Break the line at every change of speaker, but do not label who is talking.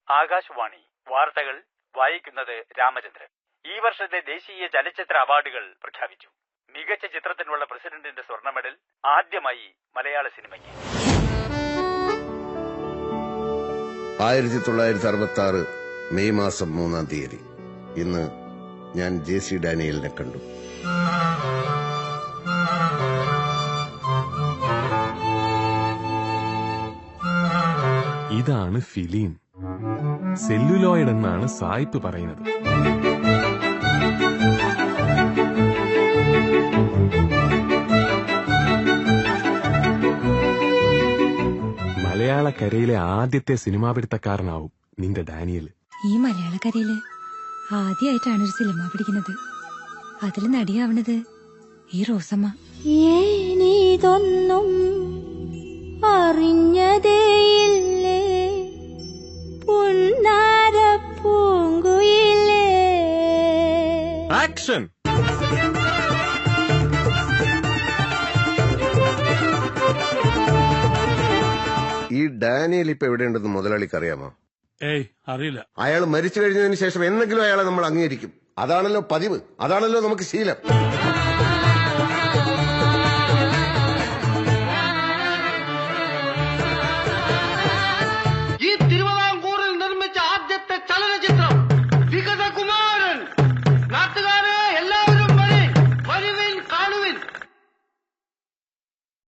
ആകാശവാണി വാർത്തകൾ വായിക്കുന്നത് രാമചന്ദ്രൻ. ഈ വർഷത്തെ ദേശീയ ചലച്ചിത്ര അവാർഡുകൾ പ്രഖ്യാപിച്ചു. മികച്ച ചിത്രത്തിനുള്ള പ്രസിഡന്റിന്റെ സ്വർണ്ണ മെഡൽ ആദ്യമായി മലയാള സിനിമയ്ക്ക്.
1966 മെയ് മാസം 3-ാം തീയതി. ഇന്ന് ഞാൻ JC ഡാനിയലിനെ കണ്ടു.
ഇതാണ് ഫിലിം. സെല്ലുലോയിഡ് എന്നാണ് സായിപ്പ് പറയുന്നത്. മലയാളക്കരയിലെ ആദ്യത്തെ സിനിമാ പിടുത്തക്കാരനാവും നിന്റെ ഡാനിയൽ.
ഈ മലയാളക്കരയില് ആദ്യമായിട്ടാണ് ഒരു സിനിമ പിടിക്കുന്നത്. അതിൽ നടിയാവണത് ഈ റോസമ്മ.
ഏനീതൊന്നും അറിഞ്ഞതേയില്ലേ പുന്നാര പൂങ്കുയിലേ.
ആക്ഷൻ.
ഈ ഡാനിയൽ ഇപ്പൊ എവിടെയുണ്ടെന്ന് മുതലാളിക്ക് അറിയാമോ?
ഏയ്, അറിയില്ല.
അയാൾ മരിച്ചു കഴിഞ്ഞതിന് ശേഷം എന്തെങ്കിലും അയാളെ നമ്മൾ അംഗീകരിക്കും. അതാണല്ലോ പതിവ്, അതാണല്ലോ നമുക്ക് ശീലം.